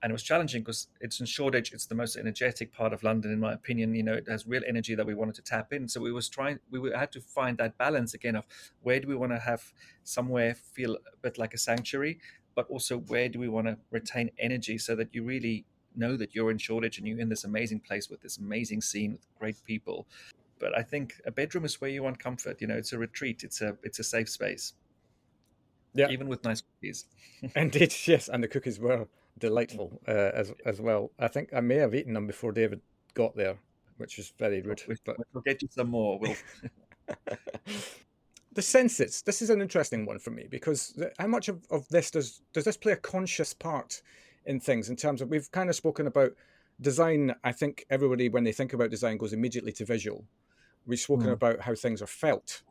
Speaker 2: And it was challenging because it's in Shoreditch. It's the most energetic part of London, in my opinion. It has real energy that we wanted to tap in. So we had to find that balance again of where do we want to have somewhere feel a bit like a sanctuary, but also where do we want to retain energy so that you really know that you're in Shoreditch and you're in this amazing place with this amazing scene with great people. But I think a bedroom is where you want comfort. It's a retreat. It's a safe space,
Speaker 1: Yeah,
Speaker 2: even with nice cookies.
Speaker 1: indeed, yes, and the cookies were delightful as well. I think I may have eaten them before David got there, which is very rude. But
Speaker 2: We'll get you some more. We'll
Speaker 1: the senses, this is an interesting one for me because how much of this does this play a conscious part in things in terms of we've kind of spoken about design. I think everybody when they think about design goes immediately to visual. We've spoken
Speaker 2: Hmm.
Speaker 1: about how things are felt,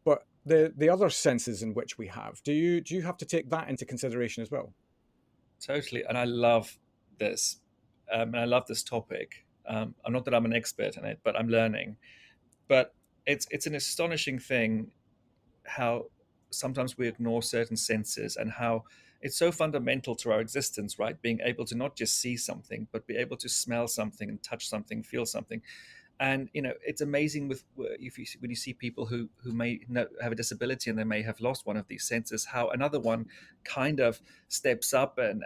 Speaker 1: but the other senses in which we have, do you have to take that into consideration as well?
Speaker 2: Totally, and I love this, and I love this topic. I'm not that I'm an expert in it, but I'm learning. But it's an astonishing thing how sometimes we ignore certain senses and how it's so fundamental to our existence, right? Being able to not just see something, but be able to smell something and touch something, feel something. And it's amazing with if you when you see people who may have a disability and they may have lost one of these senses, how another one kind of steps up and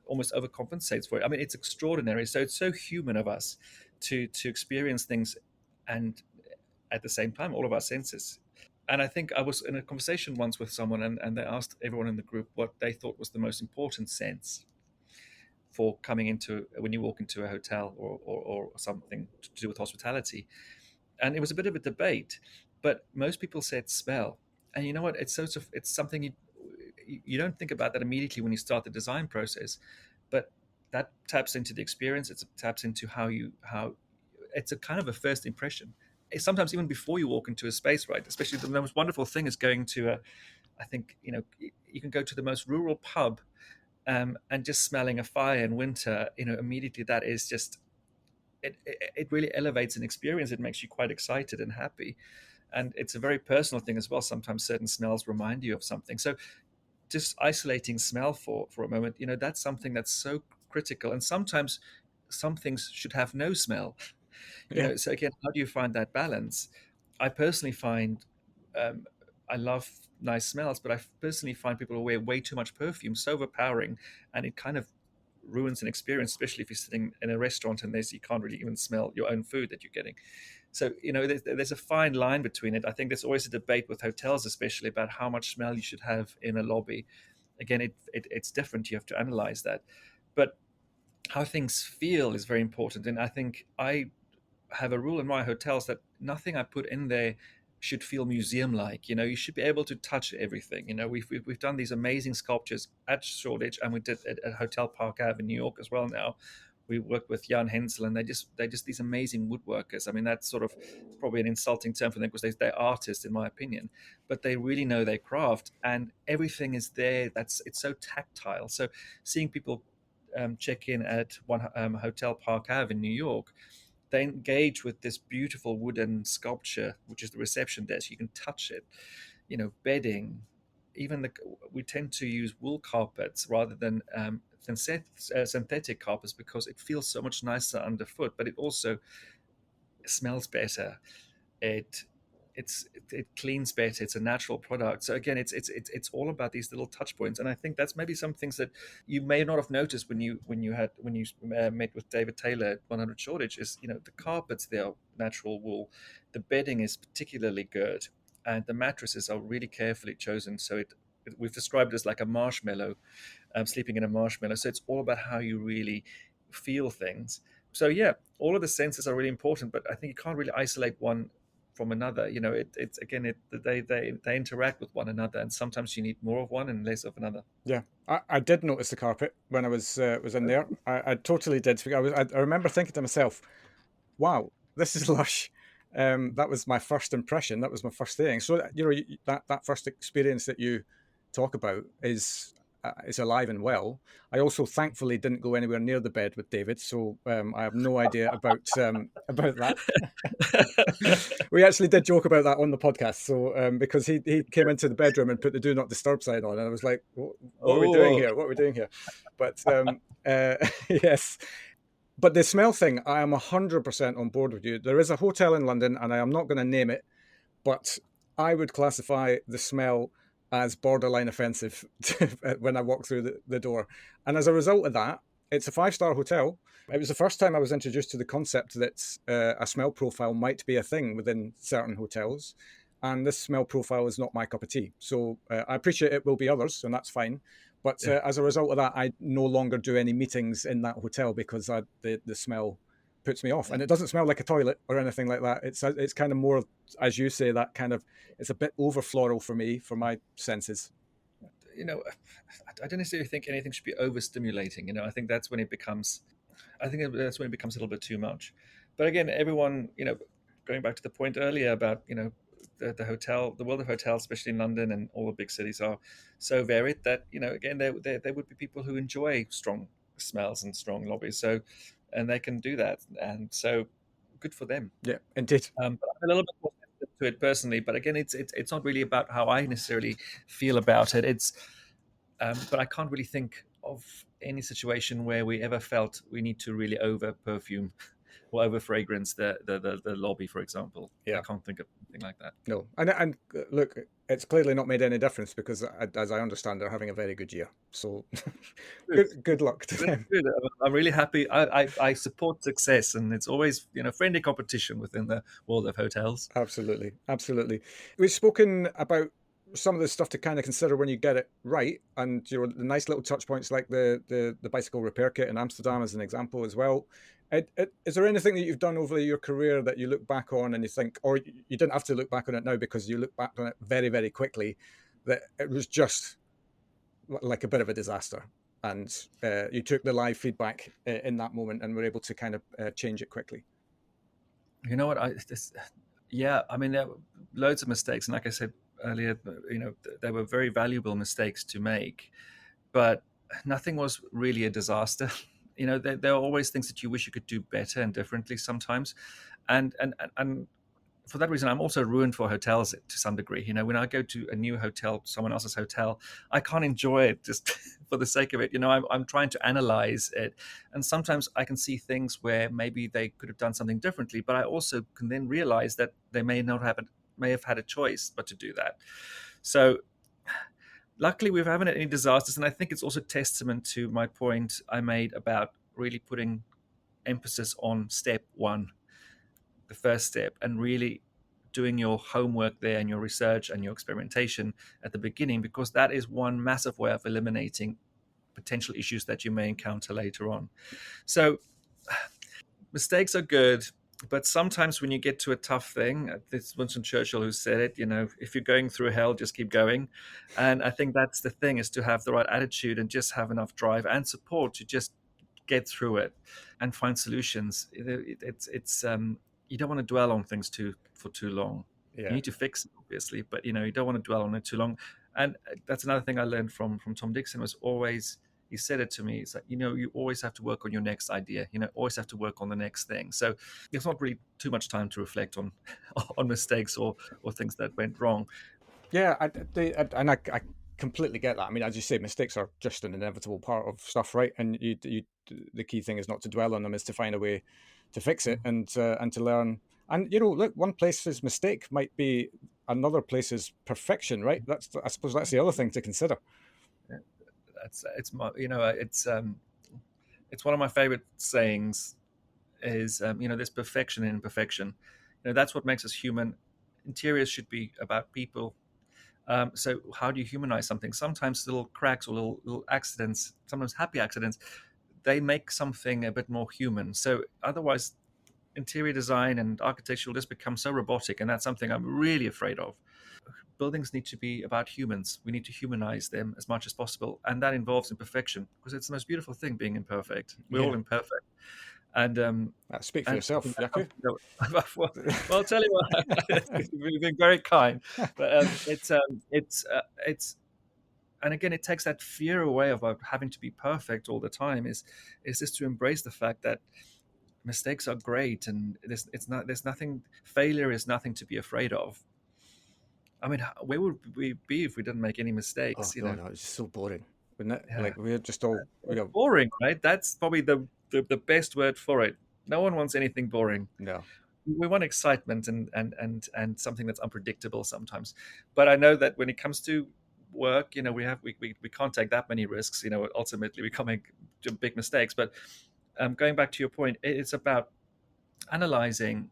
Speaker 2: almost overcompensates for it. I mean, it's extraordinary. So it's so human of us to experience things, and at the same time, all of our senses. And I think I was in a conversation once with someone, and they asked everyone in the group what they thought was the most important sense for coming into when you walk into a hotel or something to do with hospitality. And it was a bit of a debate, but most people said smell. And you know what? It's something you don't think about that immediately when you start the design process, but that taps into the experience. It taps into how it's a kind of a first impression. It's sometimes even before you walk into a space, right? Especially the most wonderful thing is going to a. I think you can go to the most rural pub and just smelling a fire in winter, immediately that is just it really elevates an experience. It makes you quite excited and happy, and it's a very personal thing as well. Sometimes certain smells remind you of something. So just isolating smell for a moment, that's something that's so critical. And sometimes some things should have no smell.
Speaker 1: Yeah,
Speaker 2: So again, how do you find that balance? I personally find um, I love nice smells, but I personally find people who wear way too much perfume so overpowering, and it kind of ruins an experience, especially if you're sitting in a restaurant and you can't really even smell your own food that you're getting. So there's a fine line between it. I think there's always a debate with hotels, especially about how much smell you should have in a lobby. Again, it's different. You have to analyze that, but how things feel is very important. And I think I have a rule in my hotels that nothing I put in there should feel museum like. You should be able to touch everything. We've done these amazing sculptures at Shoreditch, and we did at Hotel Park Ave in New York as well now, we worked with Jan Hensel, and they're just these amazing woodworkers. I mean, that's sort of probably an insulting term for them because they're artists, in my opinion, but they really know their craft, and everything is there. It's so tactile. So seeing people check in at one Hotel Park Ave in New York, they engage with this beautiful wooden sculpture, which is the reception desk. You can touch it, bedding. Even we tend to use wool carpets rather than synthetic carpets because it feels so much nicer underfoot, but it also smells better. It it cleans better. It's a natural product. So again, it's all about these little touch points, and I think that's maybe some things that you may not have noticed when you met with David Taylor at 100 Shoreditch. Is the carpets, they are natural wool, the bedding is particularly good, and the mattresses are really carefully chosen. So we've described it as like a marshmallow, sleeping in a marshmallow. So it's all about how you really feel things. So yeah, all of the senses are really important, but I think you can't really isolate one from another. They interact with one another, and sometimes you need more of one and less of another.
Speaker 1: Yeah, I did notice the carpet when I was in there. I totally did. I remember thinking to myself, "Wow, this is lush." That was my first impression. That was my first thing. So that first experience that you talk about is alive and well. I also thankfully didn't go anywhere near the bed with David, so I have no idea about that. We actually did joke about that on the podcast. So because he came into the bedroom and put the do not disturb sign on, and I was like, "What are we doing here? What are we doing here?" But yes. But the smell thing, I am 100% on board with you. There is a hotel in London, and I am not going to name it, but I would classify the smell as borderline offensive when I walk through the door. And as a result of that, it's a 5-star hotel. It was the first time I was introduced to the concept that a smell profile might be a thing within certain hotels. And this smell profile is not my cup of tea. So I appreciate it will be others, and that's fine. But as a result of that, I no longer do any meetings in that hotel because the smell puts me off. And it doesn't smell like a toilet or anything like that. It's kind of more, as you say, that kind of, it's a bit over floral for me, for my senses.
Speaker 2: I don't necessarily think anything should be overstimulating. I think that's when it becomes a little bit too much. But again, everyone, going back to the point earlier about, the hotel, the world of hotels, especially in London and all the big cities, are so varied that, again, there would be people who enjoy strong smells and strong lobbies. So, and they can do that. And so good for them.
Speaker 1: Yeah, indeed.
Speaker 2: But I'm a little bit more sensitive to it personally, but again, it's not really about how I necessarily feel about it. But I can't really think of any situation where we ever felt we need to really over perfume or over fragrance the lobby, for example.
Speaker 1: Yeah.
Speaker 2: I can't think of anything like that.
Speaker 1: No, and look, it's clearly not made any difference because, as I understand, they're having a very good year. So, good luck to them.
Speaker 2: Good. I'm really happy. I support success, and it's always friendly competition within the world of hotels.
Speaker 1: Absolutely, absolutely. We've spoken about some of the stuff to kind of consider when you get it right, and the nice little touch points like the bicycle repair kit in Amsterdam as an example as well. Is there anything that you've done over your career that you look back on and you think, or you didn't have to look back on it now because you look back on it very, very quickly, that it was just like a bit of a disaster, and you took the live feedback in that moment and were able to kind of change it quickly?
Speaker 2: You know what? I mean, there were loads of mistakes, and like I said earlier, there were very valuable mistakes to make, but nothing was really a disaster. There are always things that you wish you could do better and differently sometimes, and for that reason, I'm also ruined for hotels to some degree. When I go to a new hotel, someone else's hotel, I can't enjoy it just for the sake of it. I'm trying to analyze it, and sometimes I can see things where maybe they could have done something differently, but I also can then realize that they may have had a choice but to do that. So luckily, we haven't had any disasters, and I think it's also testament to my point I made about really putting emphasis on step one, the first step, and really doing your homework there and your research and your experimentation at the beginning, because that is one massive way of eliminating potential issues that you may encounter later on. So mistakes are good. But sometimes when you get to a tough thing, it's Winston Churchill who said it, if you're going through hell, just keep going. And I think that's the thing, is to have the right attitude and just have enough drive and support to just get through it and find solutions. It's you don't want to dwell on things for too long. You
Speaker 1: Yeah.
Speaker 2: need to fix it, obviously, but you don't want to dwell on it too long. And that's another thing I learned from Tom Dixon, was always, he said it to me. It's like, you always have to work on your next idea. Always have to work on the next thing. So there's not really too much time to reflect on on mistakes or things that went wrong.
Speaker 1: Yeah, I completely get that. I mean, as you say, mistakes are just an inevitable part of stuff, right? And the key thing is not to dwell on them, is to find a way to fix it and to learn. And look, one place's mistake might be another place's perfection, right? I suppose that's the other thing to consider.
Speaker 2: It's my, it's one of my favorite sayings, is there's perfection in imperfection. That's what makes us human. Interiors should be about people. So how do you humanize something? Sometimes little cracks or little accidents, sometimes happy accidents, they make something a bit more human. So otherwise, interior design and architecture will just become so robotic, and that's something I'm really afraid of. Buildings need to be about humans. We need to humanize them as much as possible, and that involves imperfection, because it's the most beautiful thing, being imperfect. We're all imperfect. And
Speaker 1: speak for yourself, Jacu.
Speaker 2: well, I'll tell you what, you've been very kind, but it's and again, it takes that fear away about having to be perfect all the time. Is just to embrace the fact that mistakes are great, and there's nothing. Failure is nothing to be afraid of. I mean, where would we be if we didn't make any mistakes?
Speaker 1: Oh, no, it's so boring, wouldn't it?
Speaker 2: Yeah.
Speaker 1: Like, we're just all
Speaker 2: boring, right? That's probably the best word for it. No one wants anything boring.
Speaker 1: No.
Speaker 2: We want excitement and something that's unpredictable sometimes. But I know that when it comes to work, we can't take that many risks. Ultimately we can't make big mistakes. But going back to your point, it's about analyzing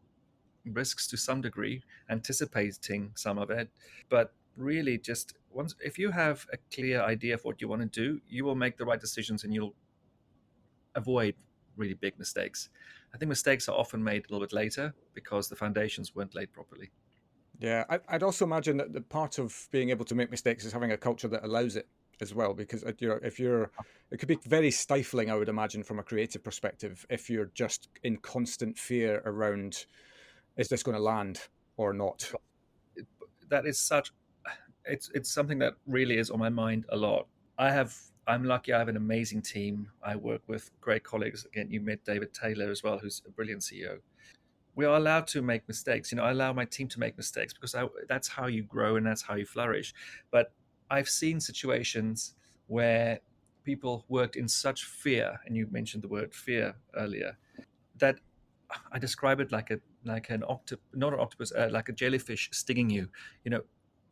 Speaker 2: risks to some degree, anticipating some of it, but really just if you have a clear idea of what you want to do, you will make the right decisions and you'll avoid really big mistakes. I think mistakes are often made a little bit later because the foundations weren't laid properly.
Speaker 1: Yeah, I'd also imagine that the part of being able to make mistakes is having a culture that allows it as well, because it could be very stifling, I would imagine, from a creative perspective, if you're just in constant fear around, is this going to land or not?
Speaker 2: That is it's something that really is on my mind a lot. I'm lucky. I have an amazing team. I work with great colleagues. Again, you met David Taylor as well, who's a brilliant CEO. We are allowed to make mistakes. I allow my team to make mistakes because that's how you grow and that's how you flourish. But I've seen situations where people worked in such fear, and you mentioned the word fear earlier, that I describe it like not an octopus, like a jellyfish stinging you.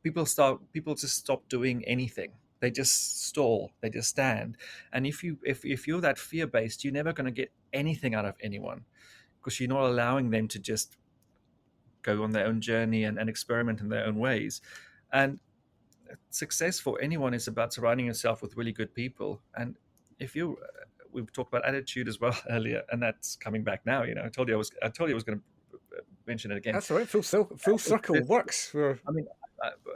Speaker 2: People just stop doing anything. They just stall. They just stand. And if you're that fear based, you're never going to get anything out of anyone, because you're not allowing them to just go on their own journey and experiment in their own ways. And success for anyone is about surrounding yourself with really good people. And if you, we've talked about attitude as well earlier, and that's coming back now. I told you I was going to mention it again.
Speaker 1: That's all right. Full circle works.
Speaker 2: I mean,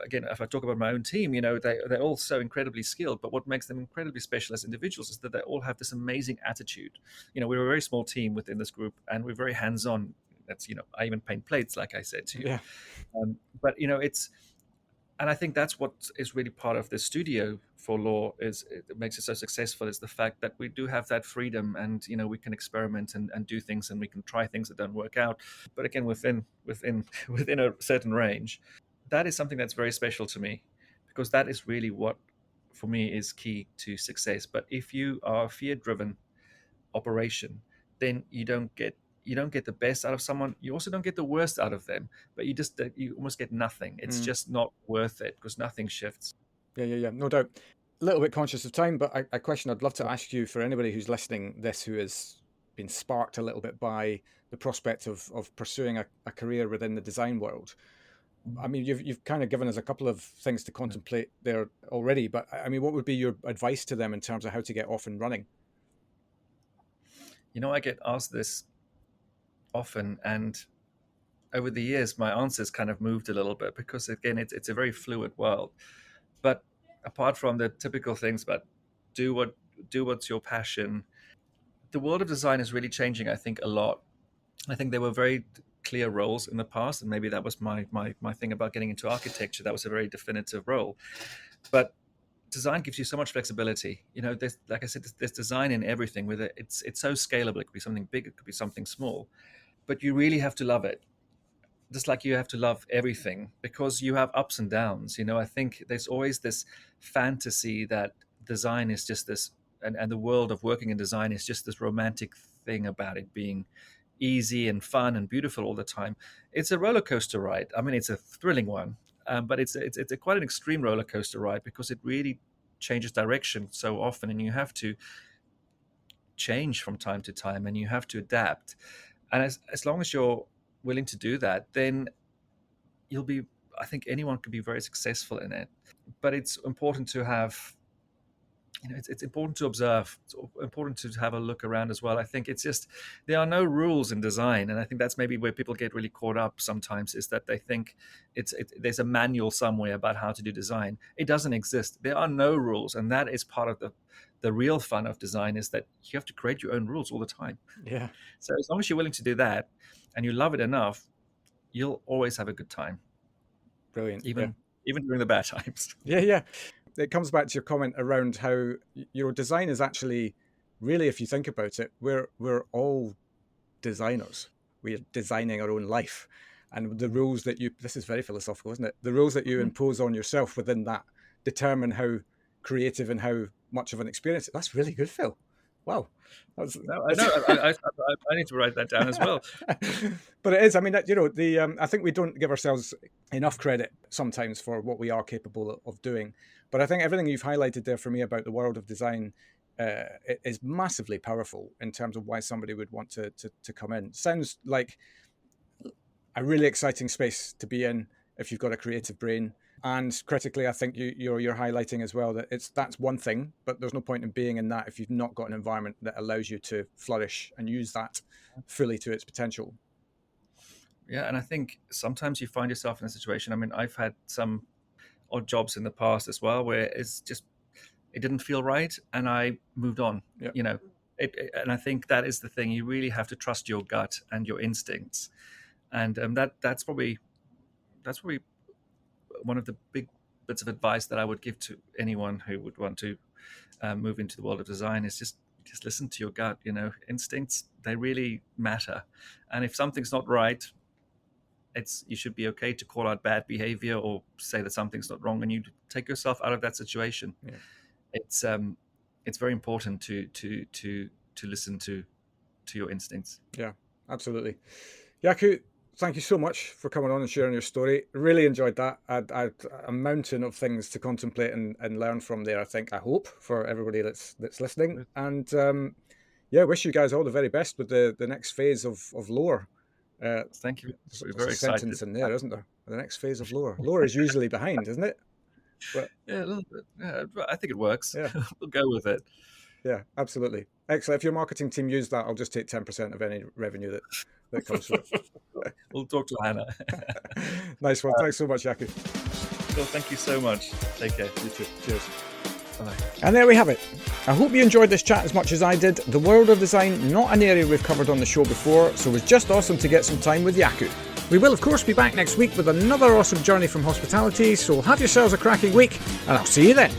Speaker 2: again, if I talk about my own team, they're all so incredibly skilled, but what makes them incredibly special as individuals is that they all have this amazing attitude. We're a very small team within this group, and we're very hands-on. That's, I even paint plates, like I said to you.
Speaker 1: Yeah.
Speaker 2: But and I think that's what is really part of the studio for Law, is it makes it so successful, is the fact that we do have that freedom, and we can experiment and do things, and we can try things that don't work out, but again within a certain range. That is something that's very special to me, because that is really what for me is key to success. But if you are a fear-driven operation, then you don't get the best out of someone. You also don't get the worst out of them, but you almost get nothing. It's just not worth it, because nothing shifts.
Speaker 1: Yeah, no doubt. A little bit conscious of time, but a question I'd love to ask you, for anybody who's listening this, who has been sparked a little bit by the prospect of pursuing a career within the design world. I mean, you've kind of given us a couple of things to contemplate there already, but I mean, what would be your advice to them in terms of how to get off and running?
Speaker 2: I get asked this often, and over the years my answers kind of moved a little bit, because again, it's a very fluid world. But apart from the typical things about do what's your passion, the world of design is really changing, I think, a lot. I think there were very clear roles in the past, and maybe that was my thing about getting into architecture. That was a very definitive role. But design gives you so much flexibility. There's, like I said, there's design in everything. Whether it's so scalable, it could be something big, it could be something small. But you really have to love it. Just like you have to love everything, because you have ups and downs. I think there's always this fantasy that design is just this, and the world of working in design is just this romantic thing about it being easy and fun and beautiful all the time. It's a roller coaster ride. I mean, it's a thrilling one, but it's a quite an extreme roller coaster ride, because it really changes direction so often, and you have to change from time to time, and you have to adapt. And as long as you're willing to do that, then I think anyone could be very successful in it. But it's important to have, it's important to observe. It's important to have a look around as well. I think it's just, there are no rules in design. And I think that's maybe where people get really caught up sometimes, is that they think there's a manual somewhere about how to do design. It doesn't exist. There are no rules. And that is part of the real fun of design, is that you have to create your own rules all the time.
Speaker 1: Yeah.
Speaker 2: So as long as you're willing to do that and you love it enough, you'll always have a good time.
Speaker 1: Brilliant.
Speaker 2: Even during the bad times.
Speaker 1: Yeah. It comes back to your comment around how, design is actually, really, if you think about it, we're all designers. We're designing our own life. And the rules that this is very philosophical, isn't it? The rules that you impose on yourself within that determine how creative and how much of an experience. That's really good, Phil. Wow.
Speaker 2: I know. I need to write that down as well.
Speaker 1: But it is. I mean, I think we don't give ourselves enough credit sometimes for what we are capable of doing. But I think everything you've highlighted there for me about the world of design is massively powerful in terms of why somebody would want to come in. Sounds like a really exciting space to be in if you've got a creative brain. And critically, I think you're highlighting as well that that's one thing, but there's no point in being in that if you've not got an environment that allows you to flourish and use that fully to its potential.
Speaker 2: Yeah, and I think sometimes you find yourself in a situation. I mean, I've had some odd jobs in the past as well where it didn't feel right, and I moved on.
Speaker 1: Yep.
Speaker 2: And I think that is the thing. You really have to trust your gut and your instincts, and that's probably one of the big bits of advice that I would give to anyone who would want to move into the world of design, is just listen to your gut. Instincts, they really matter. And if something's not right, you should be okay to call out bad behavior or say that something's not wrong, and you take yourself out of that situation. Yeah. It's very important to listen to your instincts.
Speaker 1: Yeah, absolutely. Jacu, thank you so much for coming on and sharing your story. Really enjoyed that. I a mountain of things to contemplate and learn from there, I hope, for everybody that's listening. And wish you guys all the very best with the next phase of Lower.
Speaker 2: Thank you.
Speaker 1: There's very excited. Sentence in there, isn't there? The next phase of Lower. Lower is usually behind, isn't it? But,
Speaker 2: yeah, a little bit. Yeah, I think it works.
Speaker 1: Yeah.
Speaker 2: We'll go with it.
Speaker 1: Yeah, absolutely. Excellent. If your marketing team used that, I'll just take 10% of any revenue that comes from it.
Speaker 2: We'll talk to Hannah.
Speaker 1: Nice one. Thanks so much, Jacu.
Speaker 2: Well, thank you so much. Take care.
Speaker 1: You too. Cheers.
Speaker 2: Bye.
Speaker 1: And there we have it. I hope you enjoyed this chat as much as I did. The world of design, not an area we've covered on the show before, so it was just awesome to get some time with Jacu. We will, of course, be back next week with another awesome journey from hospitality, so have yourselves a cracking week, and I'll see you then.